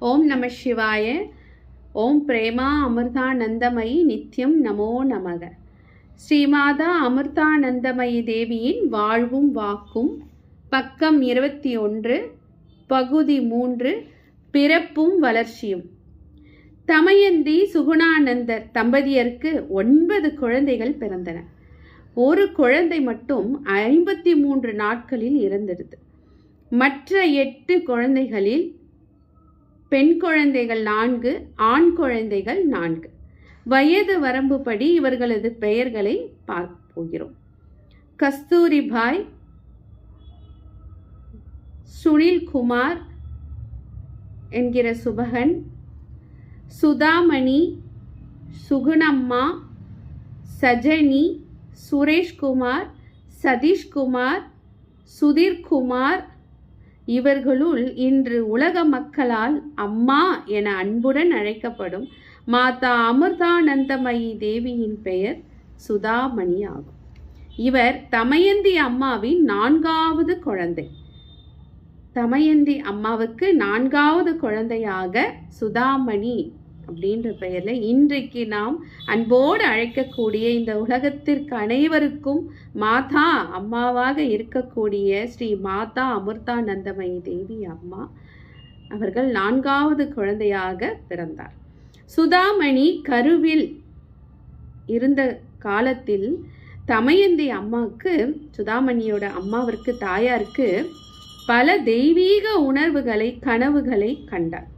ஓம் நம சிவாய. ஓம் பிரேமா அமிர்தானந்தமயி நித்யம் நமோ நமக. ஸ்ரீமாதா அமிர்தானந்தமயி தேவியின் வாழ்வும் வாக்கும், பக்கம் 21, பகுதி 3, பிறப்பும் வளர்ச்சியும். தமயந்தி சுகுணானந்தர் தம்பதியருக்கு 9 குழந்தைகள் பிறந்தன. ஒரு குழந்தை மட்டும் 53 நாட்களில் இறந்திருது. மற்ற 8 குழந்தைகளில் பெண் குழந்தைகள் 4, ஆண் குழந்தைகள் 4. வயது வரம்புப்படி இவர்களது பெயர்களை பார்ப்போகிறோம். கஸ்தூரிபாய், சுனில் குமார் என்கிற சுபகன், சுதாமணி, சுகுணம்மா, சஜனி, சுரேஷ்குமார், சதீஷ்குமார், சுதீர்குமார். இவர்களுள் இன்று உலக மக்களால் அம்மா என அன்புடன் அழைக்கப்படும் மாதா அமிர்தானந்தமயி தேவியின் பெயர் சுதாமணி ஆகும். இவர் தமயந்தி அம்மாவின் 4வது குழந்தை. தமயந்தி அம்மாவுக்கு 4வது குழந்தையாக சுதாமணி அப்படின்ற பெயரில் இன்றைக்கு நாம் அன்போடு அழைக்கக்கூடிய, இந்த உலகத்திற்கு அனைவருக்கும் மாதா அம்மாவாக இருக்கக்கூடிய ஸ்ரீ மாதா அமிர்தானந்தமயி தேவி அம்மா அவர்கள் 4வது குழந்தையாக பிறந்தார். சுதாமணி கருவில் இருந்த காலத்தில் தமயந்தி அம்மாவுக்கு, சுதாமணியோட அம்மாவிற்கு, தாயாருக்கு பல தெய்வீக உணர்வுகளை, கனவுகளை கண்டார்.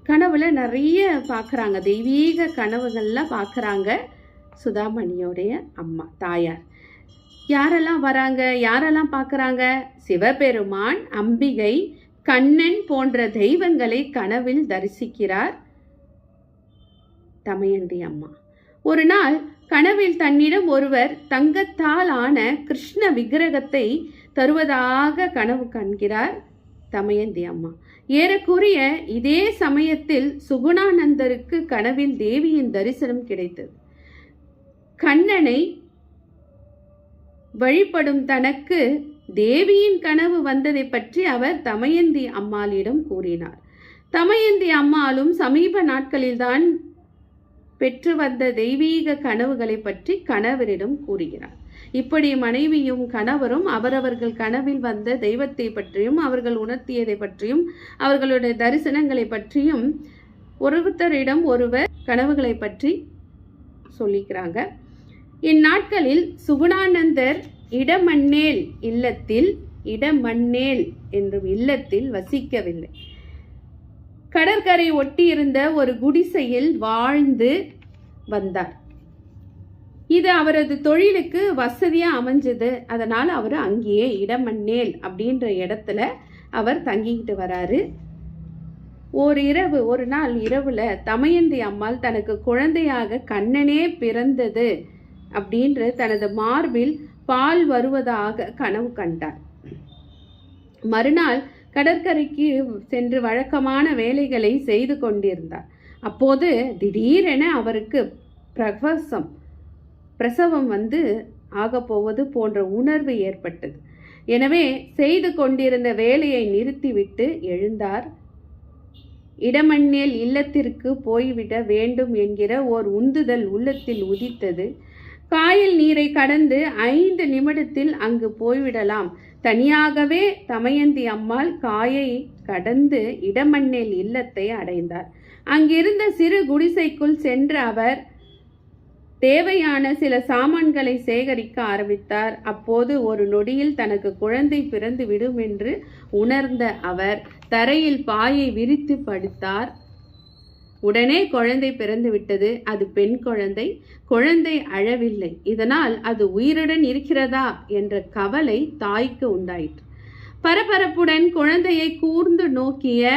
கனவுல நிறைய பார்க்குறாங்க, தெய்வீக கனவுகள்லாம் பார்க்குறாங்க சுதாமணியோடைய அம்மா தாயார். யாரெல்லாம் வராங்க, யாரெல்லாம் பார்க்குறாங்க? சிவபெருமான், அம்பிகை, கண்ணன் போன்ற தெய்வங்களை கனவில் தரிசிக்கிறார் தமயந்தி அம்மா. ஒரு நாள் கனவில் தன்னிடம் ஒருவர் தங்கத்தால் ஆன கிருஷ்ண விக்கிரகத்தை தருவதாக கனவு காண்கிறார் தமயந்தி அம்மா. ஏறக்குறைய இதே சமயத்தில் சுகுணானந்தருக்கு கனவில் தேவியின் தரிசனம் கிடைத்தது. கண்ணனை வழிபடும் தனக்கு தேவியின் கனவு வந்ததை பற்றி அவர் தமயந்தி அம்மாளிடம் கூறினார். தமயந்தி அம்மாளும் சமீப நாட்களில்தான் பெற்று வந்த தெய்வீக கனவுகளை பற்றி கணவரிடம் கூறுகிறார். இப்படி மனைவியும் கணவரும் அவரவர்கள் கனவில் வந்த தெய்வத்தை பற்றியும், அவர்கள் உணர்த்தியதை பற்றியும், அவர்களுடைய தரிசனங்களை பற்றியும் ஒருத்தரிடம் ஒருவர் கனவுகளை பற்றி சொல்லிக்கிறாங்க. இந்நாட்களில் சுகுணானந்தர் இடமண்ணேல் என்னும் இல்லத்தில் வசிக்கவில்லை. கடற்கரை ஒட்டியிருந்த ஒரு குடிசையில் வாழ்ந்து வந்தார். இது அவரது தொழிலுக்கு வசதியா அமைஞ்சது. அதனால அவர் அங்கேயே இடமண்ணேல் அப்படின்ற இடத்துல அவர் தங்கிக்கிட்டு வராரு. ஒரு நாள் இரவுல தமயந்தி அம்மாள் தனக்கு குழந்தையாக கண்ணனே பிறந்தது அப்படின்ற தனது மார்பில் பால் வருவதாக கனவு கண்டார். மறுநாள் கடற்கரைக்கு சென்று வழக்கமான வேலைகளை செய்து கொண்டிருந்தார். அப்போது திடீரென அவருக்கு பிரசவம் ஆகப்போவது போன்ற உணர்வு ஏற்பட்டது. எனவே செய்து கொண்டிருந்த வேலையை நிறுத்திவிட்டு எழுந்தார். இடமண்ணேல் இல்லத்திற்கு போய்விட வேண்டும் என்கிற ஓர் உந்துதல் உள்ளத்தில் உதித்தது. காயல் நீரை கடந்து 5 நிமிடத்தில் அங்கு போய்விடலாம். தனியாகவே தமயந்தி அம்மாள் காயை கடந்து இடமண்ணேல் இல்லத்தை அடைந்தார். அங்கிருந்த சிறு குடிசைக்குள் சென்ற அவர் தேவையான சில சாமான்களை சேகரிக்க ஆரம்பித்தார். அப்போது ஒரு நொடியில் தனக்கு குழந்தை பிறந்து விடும் என்று உணர்ந்த அவர் தரையில் பாயை விரித்து படுத்தார். உடனே குழந்தை பிறந்து விட்டது. அது பெண் குழந்தை. குழந்தை அழவில்லை. இதனால் அது உயிருடன் இருக்கிறதா என்ற கவலை தாய்க்கு உண்டாயிற்று. பரபரப்புடன் குழந்தையை கூர்ந்து நோக்கிய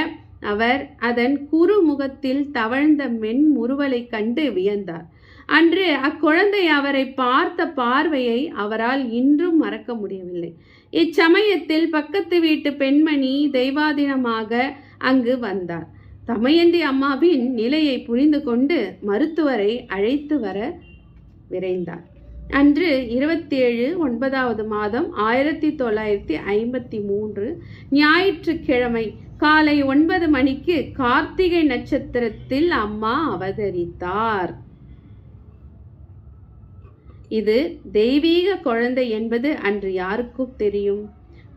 அவர் அதன் குறுமுகத்தில் தவழ்ந்த மென்முறுவலை கண்டு வியந்தார். அன்று அக்குழந்தை அவரை பார்த்த பார்வையை அவரால் இன்றும் மறக்க முடியவில்லை. இச்சமயத்தில் பக்கத்து வீட்டு பெண்மணி தெய்வாதீனமாக அங்கு வந்தார். தமயந்தி அம்மாவின் நிலையை புரிந்து கொண்டு மருத்துவரை அழைத்து வர விரைந்தார். அன்று 27/9 1953 ஞாயிற்றுக்கிழமை காலை 9 மணிக்கு கார்த்திகை நட்சத்திரத்தில் அம்மா அவதரித்தார். இது தெய்வீக குழந்தை என்பது அன்று யாருக்கும் தெரியும்?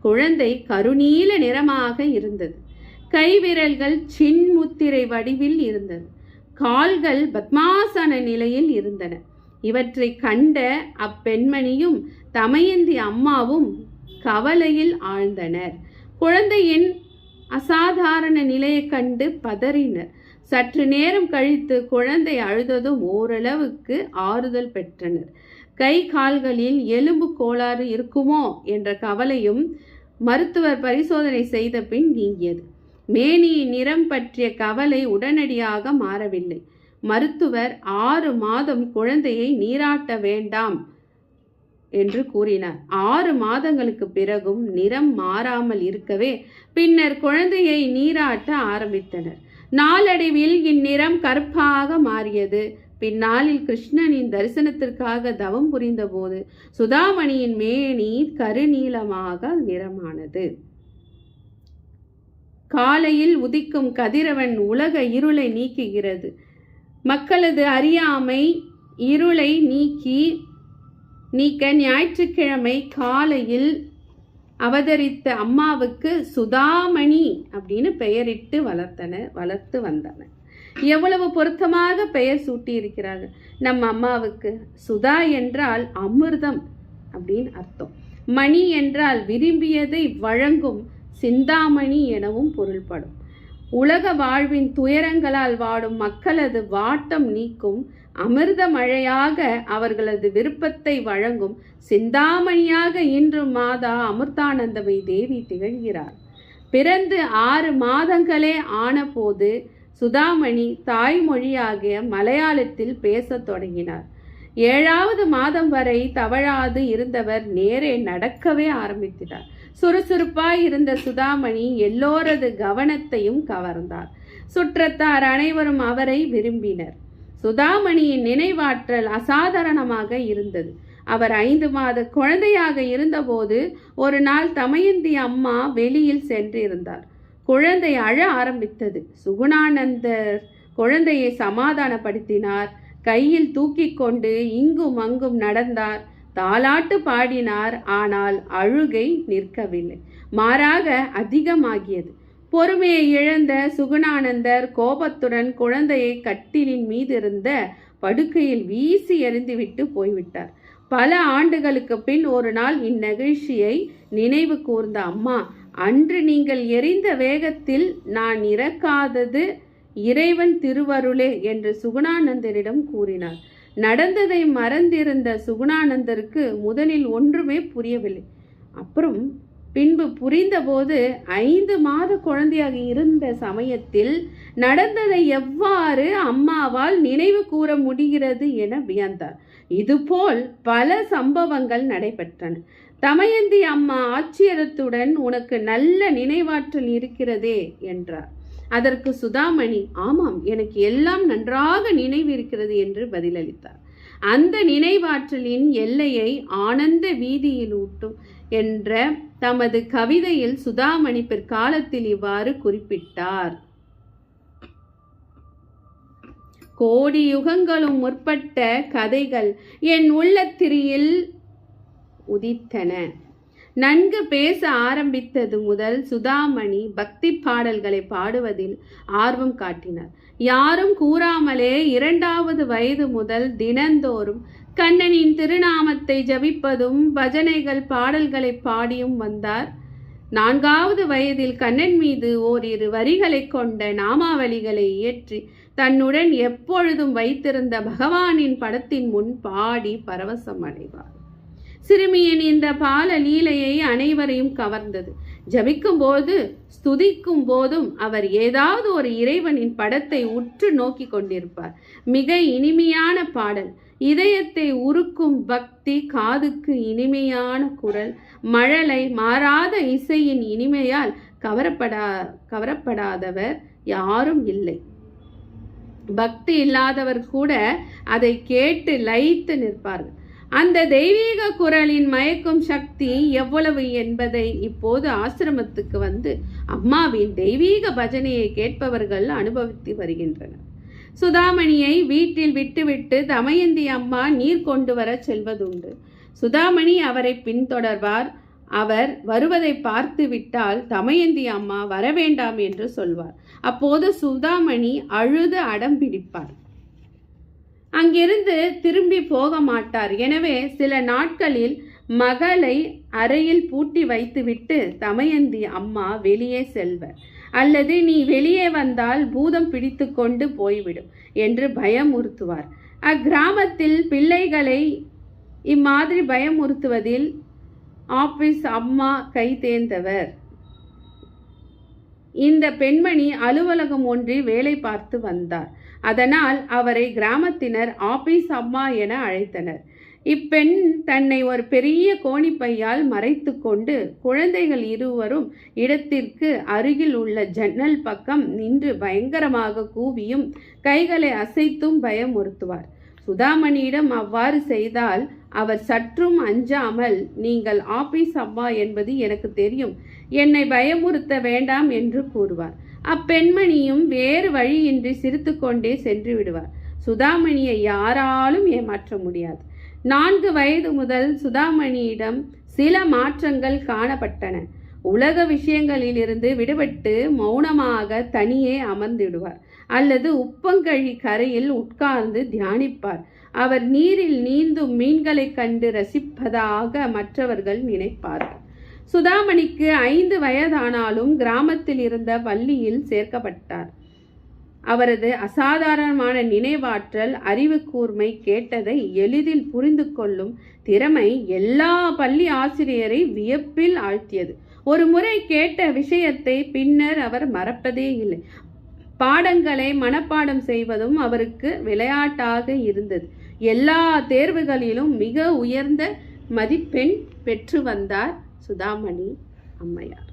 குழந்தை கருநீல நிறமாக இருந்தது. கைவிரல்கள் சின்முத்திரை வடிவில் இருந்தது. கால்கள் பத்மாசன நிலையில் இருந்தன. இவற்றை கண்ட அப்பெண்மணியும் தமயந்தி அம்மாவும் கவலையில் ஆழ்ந்தனர். குழந்தையின் அசாதாரண நிலையை கண்டு பதறினர். சற்று நேரம் கழித்து குழந்தை அழுததும் ஓரளவுக்கு ஆறுதல் பெற்றனர். கை கால்களில் எலும்பு கோளாறு இருக்குமோ என்ற கவலையும் மருத்துவர் பரிசோதனை செய்த பின் நீங்கியது. மேனியின் நிறம் பற்றிய கவலை உடனடியாக மாறவில்லை. மருத்துவர் 6 மாதம் குழந்தையை நீராட்ட வேண்டாம் என்று கூறினார். 6 மாதங்களுக்கு பிறகும் நிறம் மாறாமல் இருக்கவே பின்னர் குழந்தையை நீராட்ட ஆரம்பித்தனர். நாளடைவில் இந்நிறம் கருப்பாக மாறியது. பின்னாளில் கிருஷ்ணனின் தரிசனத்திற்காக தவம் புரிந்த போது சுதாமணியின் மேனி கருநீலமாக நிறமானது. காலையில் உதிக்கும் கதிரவன் உலக இருளை நீக்குகிறது. மக்களது அறியாமை இருளை நீக்க ஞாயிற்றுக்கிழமை காலையில் அவதரித்த அம்மாவுக்கு சுதாமணி அப்படின்னு பெயரிட்டு வளர்த்து வந்தனர். எவ்வளவு பொருத்தமாக பெயர் சூட்டி இருக்கிறார்கள் நம்ம அம்மாவுக்கு. சுதா என்றால் அமிர்தம் அப்படின்னு அர்த்தம். மணி என்றால் விரும்பியதை வழங்கும் சிந்தாமணி எனவும் பொருள்படும். உலக வாழ்வின் துயரங்களால் வாடும் மக்களது வாட்டம் நீக்கும் அமிர்த மழையாக அவர்களது விருப்பத்தை வழங்கும் சிந்தாமணியாக இன்று மாதா அமிர்தானந்தமயி தேவி திகழ்கிறார். பிறந்து 6 மாதங்களே ஆன போது சுதாமணி தாய்மொழியாகிய மலையாளத்தில் பேசத் தொடங்கினார். 7வது மாதம் வரை தவழாது இருந்தவர் நேரே நடக்கவே ஆரம்பித்தார். சுறுசுறுப்பாய் இருந்த சுதாமணி எல்லோரது கவனத்தையும் கவர்ந்தார். சுற்றத்தார் அனைவரும் அவரை விரும்பினர். சுதாமணியின் நினைவாற்றல் அசாதாரணமாக இருந்தது. அவர் 5 மாத குழந்தையாக இருந்தபோது ஒரு நாள் தமயந்தி அம்மா வெளியில் சென்றிருந்தார். குழந்தை அழ ஆரம்பித்தது. சுகுணானந்தர் குழந்தையை சமாதானப்படுத்தினார். கையில் தூக்கி கொண்டு இங்கும் அங்கும் நடந்தார். தாலாட்டு பாடினார். ஆனால் அழுகை நிற்கவில்லை, மாறாக அதிகமாகியது. பொறுமையை இழந்த சுகுணானந்தர் கோபத்துடன் குழந்தையை கட்டிலின் மீதிருந்த படுக்கையில் வீசி எறிந்துவிட்டு போய்விட்டார். பல ஆண்டுகளுக்கு பின் ஒரு நாள் இந்நிகழ்ச்சியை நினைவு கூர்ந்த அம்மா, அன்று நீங்கள் எரிந்த வேகத்தில் நான் இறக்காதது இறைவன் திருவருளே என்று சுகுணானந்தரிடம் கூறினார். நடந்ததை மறந்திருந்த சுகுணானந்தருக்கு முதலில் ஒன்றுமே புரியவில்லை. அப்புறம் பின்பு புரிந்தபோது 5 மாத குழந்தையாக இருந்த சமயத்தில் நடந்ததை எவ்வாறு அம்மாவால் நினைவு கூற முடிகிறது என வியந்தார். இதுபோல் பல சம்பவங்கள் நடைபெற்றன. தமயந்தி அம்மா ஆச்சரியத்துடன், உனக்கு நல்ல நினைவாற்றல் இருக்கிறதே என்றார். அதற்கு சுதாமணி, ஆமாம், எனக்கு எல்லாம் நன்றாக நினைவு இருக்கிறது என்று பதிலளித்தார். அந்த நினைவாற்றலின் எல்லையை ஆனந்த வீதியில் ஊட்டும் என்ற தமது கவிதையில் சுதாமணி பிற்காலத்தில் இவ்வாறு குறிப்பிட்டார். கோடி யுகங்களும் முற்பட்ட கதைகள் என் உள்ளத்திரியில் உதித்தன. நன்கு பேச ஆரம்பித்தது முதல் சுதாமணி பக்தி பாடல்களை பாடுவதில் ஆர்வம் காட்டினார். யாரும் கூறாமலே 2வது வயது முதல் தினந்தோறும் கண்ணனின் திருநாமத்தை ஜபிப்பதும் பஜனைகள் பாடல்களை பாடியும் வந்தார். 4வது வயதில் கண்ணன் மீது ஓரிரு வரிகளை கொண்ட நாமாவளிகளை இயற்றி தன்னுடன் எப்பொழுதும் வைத்திருந்த பகவானின் படத்தின் முன் பாடி பரவசம் அடைவார். சிறுமியின் இந்த பால லீலையை அனைவரையும் கவர்ந்தது. ஜபிக்கும் போது ஸ்துதிக்கும் போதும் அவர் ஏதாவது ஒரு இறைவனின் படத்தை உற்று நோக்கி கொண்டிருப்பார். மிக இனிமையான பாடல், இதயத்தை உருக்கும் பக்தி, காதுக்கு இனிமையான குரல், மழலை மாறாத இசையின் இனிமையால் கவரப்படாதவர் யாரும் இல்லை. பக்தி இல்லாதவர் கூட அதை கேட்டு லயித்து நிற்பார்கள். அந்த தெய்வீக குரலின் மயக்கும் சக்தி எவ்வளவு என்பதை இப்போது ஆசிரமத்துக்கு வந்து அம்மாவின் தெய்வீக பஜனையை கேட்பவர்கள் அனுபவித்து வருகின்றனர். சுதாமணியை வீட்டில் விட்டுவிட்டு தமயந்தி அம்மா நீர் கொண்டு வர செல்வதுண்டு. சுதாமணி அவரை பின்தொடர்வார். அவர் வருவதை பார்த்து விட்டால் தமயந்தி அம்மா வரவேண்டாம் என்று சொல்வார். அப்போது சுதாமணி அழுது அடம் பிடிப்பார். அங்கிருந்து திரும்பி போக மாட்டார். எனவே சில நாட்களில் மகளை அறையில் பூட்டி வைத்துவிட்டு தமயந்தி அம்மா வெளியே செல்வர். அல்லது நீ வெளியே வந்தால் பூதம் பிடித்து கொண்டு போய்விடும் என்று பயமுறுத்துவார். அக்கிராமத்தில் பிள்ளைகளை இம்மாதிரி பயமுறுத்துவதில் ஆபீஸ் அம்மா கை தேர்ந்தவர். இந்த பெண்மணி அலுவலகம் ஒன்றில் வேலை பார்த்து வந்தார். அதனால் அவரை கிராமத்தினர் ஆபீஸ் அம்மா என அழைத்தனர். இப்பெண் தன்னை ஒரு பெரிய கோணிப்பையால் மறைத்து கொண்டு குழந்தைகள் இருவரும் இடத்திற்கு அருகில் உள்ள ஜன்னல் பக்கம் நின்று பயங்கரமாக கூவியும் கைகளை அசைத்தும் பயமுறுத்துவார். சுதாமணியிடம் அவ்வாறு செய்தால் அவர் சற்றும் அஞ்சாமல், நீங்கள் ஆபீஸ் அம்மா என்பது எனக்கு தெரியும், என்னை பயமுறுத்த வேண்டாம் என்று கூறுவார். அப்பெண்மணியும் வேறு வழியின்றி சிரித்து கொண்டே சென்று விடுவார். சுதாமணியை யாராலும் ஏமாற்ற முடியாது. 4 வயது முதல் சுதாமணியிடம் சில மாற்றங்கள் காணப்பட்டன. உலக விஷயங்களிலிருந்து விடுபட்டு மௌனமாக தனியே அமர்ந்திடுவார். அல்லது உப்பங்கழி கரையில் உட்கார்ந்து தியானிப்பார். அவர் நீரில் நீந்தும் மீன்களை கண்டு ரசிப்பதாக மற்றவர்கள் நினைப்பார்கள். சுதாமணிக்கு 5 வயதானாலும் கிராமத்தில் இருந்த பள்ளியில் சேர்க்கப்பட்டார். அவரது அசாதாரணமான நினைவாற்றல், அறிவு கூர்மை, கேட்டதை எளிதில் புரிந்து கொள்ளும் திறமை எல்லா பள்ளி ஆசிரியரை வியப்பில் ஆழ்த்தியது. ஒரு முறை கேட்ட விஷயத்தை பின்னர் அவர் மறப்பதே இல்லை. பாடங்களை மனப்பாடம் செய்வதும் அவருக்கு விளையாட்டாக இருந்தது. எல்லா தேர்வுகளிலும் மிக உயர்ந்த மதிப்பெண் பெற்று வந்தார் சுதாமணி அம்மையார்.